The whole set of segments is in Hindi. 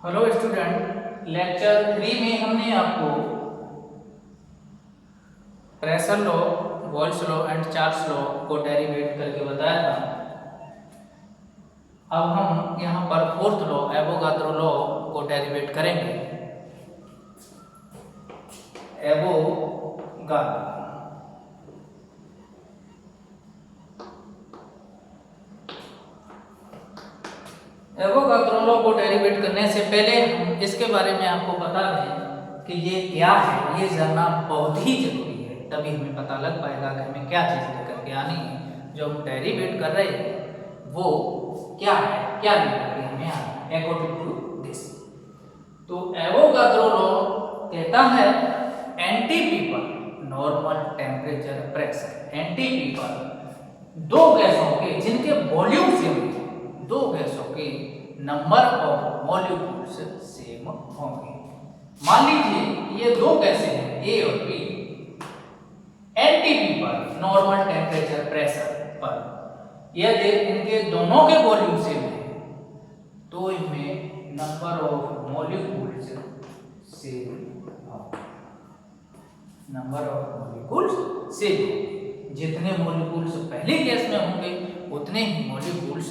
हेलो स्टूडेंट, लेक्चर 3 में हमने आपको pressure law, walls law and Charles law को डेरिवेट करके बताया था। अब हम यहाँ पर फोर्थ लॉ, एवोगाद्रो लॉ को डेरिवेट करेंगे। एवोगाद्रो एवोगाद्रो लॉ को डेरिवेट करने से पहले हम इसके बारे में आपको बता दें कि ये क्या है। ये जानना बहुत ही जरूरी है, तभी हमें पता लग पाएगा कि हमें क्या चीज़ लेकर के आनी है। जो हम डेरिवेट कर रहे हैं वो क्या है, क्या लेकर के हमें आना है अकॉर्डिंग टू दिस। तो एवोगाद्रो लॉ कहता है एनटीपी पर नॉर्मल टेम्परेचर प्रेशर, एनटीपी पर दो गैसों के जिनके वॉल्यूम सेम है, दो गैसों के नंबर ऑफ मॉलिक्यूल्स सेम होंगे। मान लीजिए ये दो गैसें हैं ए और बी, एनटीपी पर नॉर्मल टेम्परेचर प्रेशर पर यदि इनके दोनों के वॉल्यूम सेम है तो इनमें नंबर ऑफ मॉलिक्यूल्स सेम होंगे। नंबर ऑफ मॉलिक्यूल्स सेम होंगे। जितने मॉलिक्यूल्स पहली गैस में होंगे उतने ही मॉलिक्यूल्स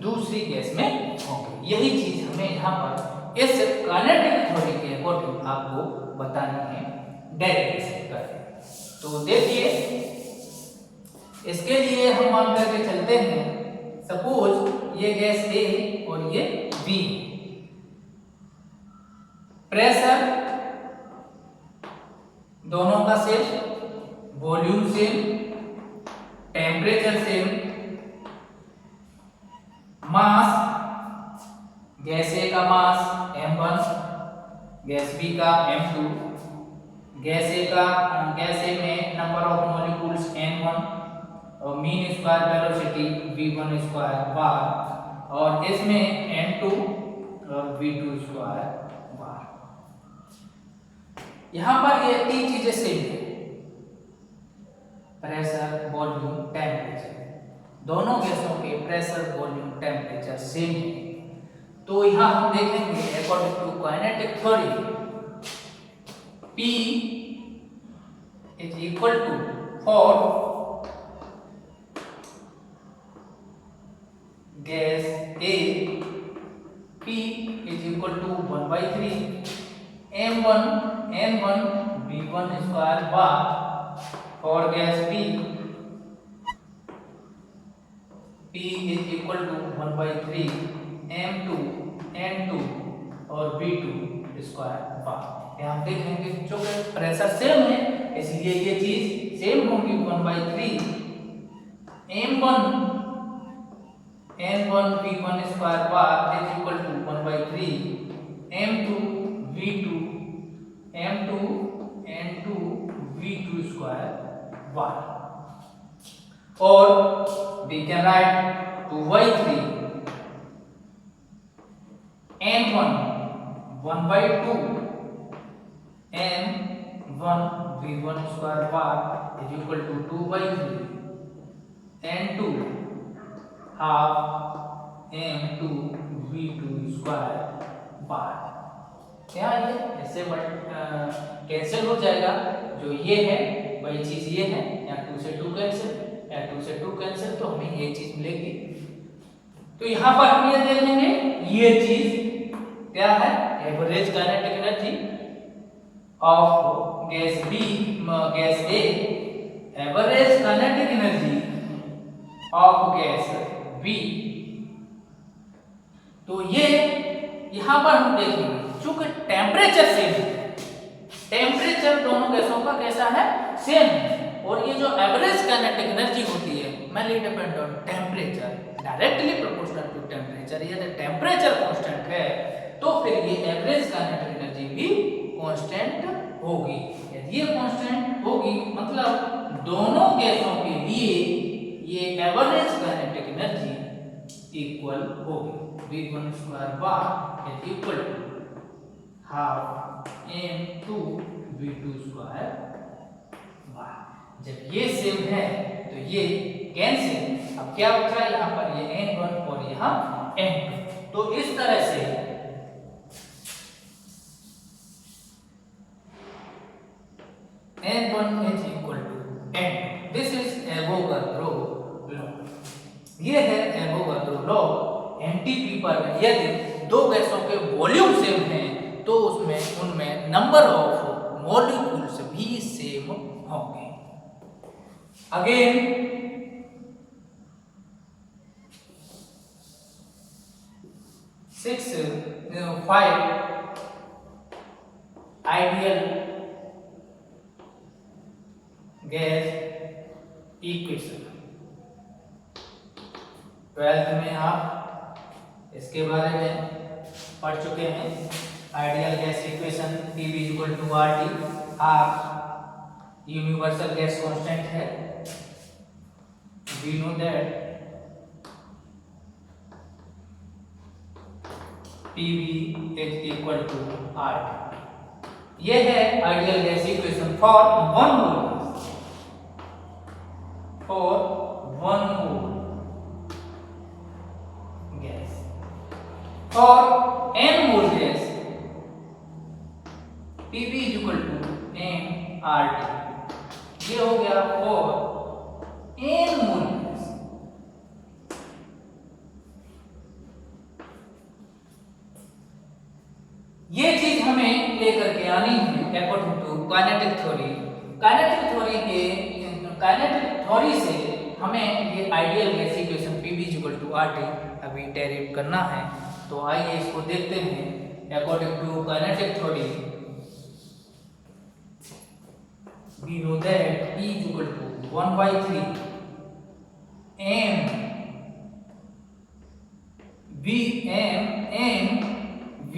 दूसरी गैस में होंगे। यही चीज हमें यहाँ पर इस काइनेटिक थ्योरी के अकॉर्डिंग आपको बतानी है डेरिवेशन करके। तो देखिए, इसके लिए हम मान करके चलते हैं, सपोज ये गैस ए और ये बी, प्रेशर दोनों का same, volume same, temperature same, mass, gas A का मास m1, गैस बी का m2, गैस ए में नंबर ऑफ मॉलिक्यूल्स n1 और mean square velocity v1 square bar, और इसमें n2 और v2 स्क्वायर बार। यहां पर ये तीन चीजें सेम है, प्रेशर, वॉल्यूम, टेम्परेचर। दोनों गैसों के प्रेशर, वॉल्यूम, टेम्परेचर सेम है। तो यहां हम देखेंगे according to kinetic theory P is equal to for gas A, P is equal to 1/3 m1 n1 v1 square bar, for gas P is equal to 1/3 m2 n2 और v2 स्क्वायर बार। यहाँ देखेंगे जो प्रेशर सेम है इसलिए ये चीज सेम होगी, 1/3 m1 n1 v1 square bar is equal to 1/3 m2 v2 m2 n2 v2 square bar. और we can write 2/3 n1 1/2 n1 v1 square bar is equal to 2/3 n2 half m2 v2 square bar। क्या ये ऐसे कैंसिल हो जाएगा, जो ये है वही चीज ये है, यहाँ 2 से 2 कैंसिल, या 2 से 2 कैंसिल, तो हमें ये चीज मिलेगी। तो यहाँ पर हम ये देखेंगे ये चीज क्या है, average kinetic energy of gas B, gas A, average kinetic energy of gas B. तो ये यहाँ पर हम देखेंगे चूंकि टेम्परेचर सेम है, टेम्परेचर दोनों गैसों का कैसा है, सेम है, और ये जो एवरेज काइनेटिक एनर्जी होती है mainly depend on temperature, directly proportional to temperature. यदि टेम्परेचर कांस्टेंट है तो फिर ये एवरेज काइनेटिक एनर्जी भी कांस्टेंट होगी। यदि ये कांस्टेंट होगी मतलब दोनों गैसों के लिए ये एवरेज काइनेटिक एनर्जी इक्वल होगी, v1 square bar is equal to half m2 v2 square bar. जब ये सेम है तो ये कैंसिल, अब क्या बचा यहाँ पर, ये n1 और यहाँ n2। तो इस तरह से N1 is equal to N2. This is Avogadro law. ये है एवोगाड्रो लॉ। एनटीपी पर यदि दो गैसों के वॉल्यूम सेम हैं तो उसमें उनमें नंबर ऑफ मॉलिक्यूल्स भी सेम होंगे। Again 5 ideal gas equation. 12th में आप इसके बारे में पढ़ चुके हैं। Ideal gas equation PV equal to RT, R universal gas constant है। We know that PV is equal to RT। ये है ideal gas equation for one mole, for one mole gas. For n mole gas PV is equal to nRT। ये हो गया फॉर n मोल गैस। ये चीज हमें लेकर के आनी है according to kinetic theory. Kinetic theory से हमें ये ideal gas equation PV is equal to RT अभी डेरिव करना है। तो आइए इसको देखते हैं। According to kinetic theory we know that P is equal to 1/3 m v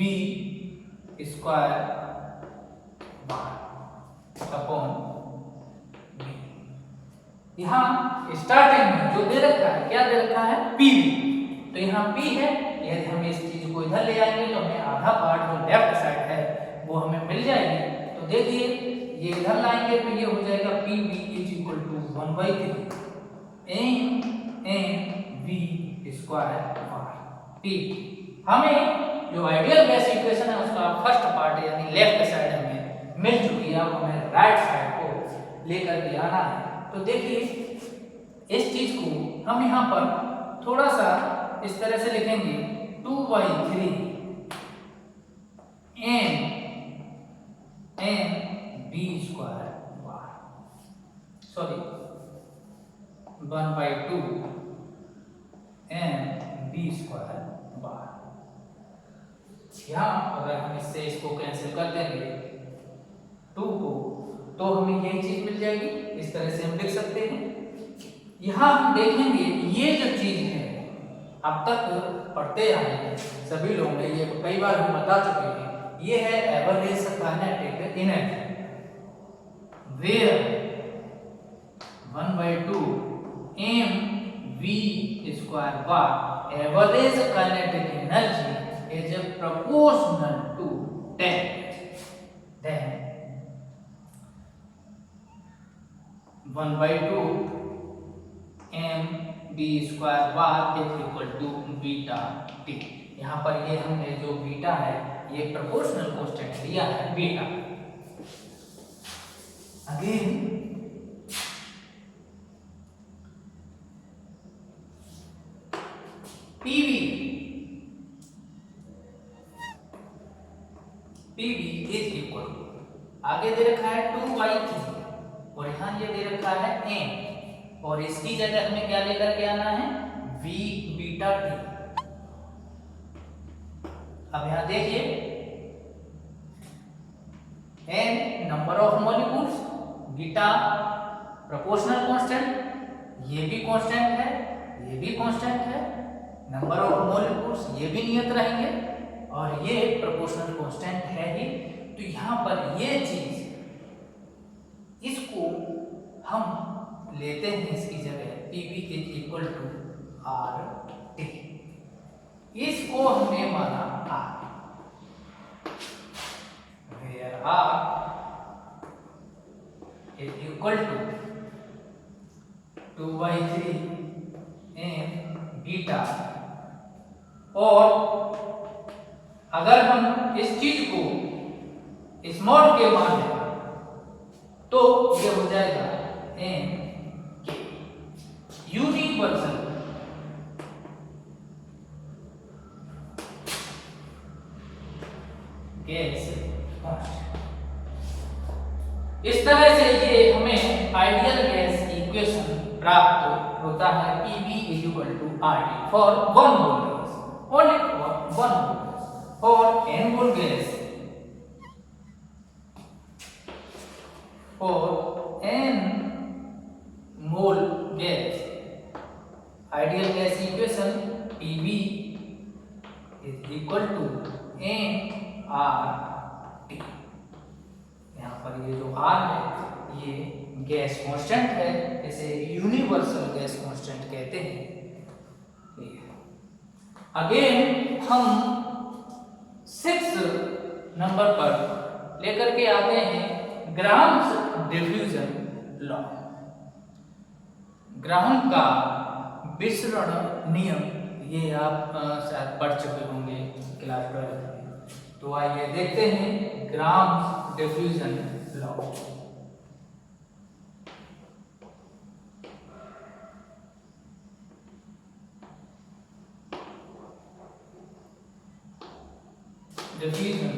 square bar upon v। यहाँ स्टार्टिंग में जो दे रखा है, क्या दे रखा है? PV। तो यहाँ P है, यदि हम इस चीज को इधर ले आएंगे तो हमें आधा पार्ट जो लेफ्ट साइड है वो हमें मिल जाएगी। तो देखिए ये इधर लाएंगे तो ये हो जाएगा PV is equal to 1/3 m v square bar P। हमें जो आइडियल गैस इक्वेशन है उसका फर्स्ट पार्ट यानी लेफ्ट साइड हमें मिल चुकी है। अब हमें राइट साइड को लेकर के आना है। तो देखिए इस चीज को हम यहाँ पर थोड़ा सा इस तरह से लिखेंगे 2/3 m v स्क्वायर बार, सॉरी 1/2 m v स्क्वायर बार। यहाँ अगर हम इससे इसको कैंसिल कर देंगे 2 को तो हमें यही चीज मिल जाएगी। इस तरह से हम लिख सकते हैं। यहाँ हम देखेंगे ये जो चीज है अब तक पढ़ते आए हैं सभी लोग ने, ये कई बार हम बता चुके हैं। ये है average kinetic energy where 1/2 m v square bar average kinetic energy is proportional to temperature. Then 1/2 m v square bar is equal to beta t। यहाँ पर ये हमने जो बीटा है ये प्रोपोर्शनल कांस्टेंट लिया है beta. Again PV is equal to, आगे दे रखा है 2/3 और यहाँ ये दे रखा है n और इसकी जगह हमें क्या लेकर के आना है? v beta t। अब यहाँ देखिए n number of molecules, beta proportional constant, ये भी कांस्टेंट है, ये भी कांस्टेंट है। नंबर ऑफ मॉलिक्यूल्स ये भी नियत रहेंगे और ये प्रोपोर्शनल कांस्टेंट है ही। तो यहाँ पर ये चीज इसको हम लेते हैं इसकी जगह PV is equal to RT। इसको हमने माना R, where R is equal to 2/3 m beta. और अगर हम इस चीज को स्मॉल के मान तो ये हो जाएगा एन के यूनिवर्सल गैस कांस्टेंट। इस तरह से ये हमें आइडियल गैस इक्वेशन प्राप्त होता है PV = RT for one mole gas, only for one mole gas. For n mole gas, for n mole gas, ideal gas equation PV = nRT। यहाँ पर ये जो R है ये गैस कांस्टेंट है, इसे यूनिवर्सल गैस कांस्टेंट कहते हैं। अगेन हम 6 नंबर पर लेकर के आते हैं ग्राम्स डिफ्यूजन लॉ। ग्राहम का विसरण नियम, ये आप शायद पढ़ चुके होंगे क्लास 12 में। तो आइए देखते हैं ग्राम्स डिफ्यूजन लॉ। डिफ्यूजन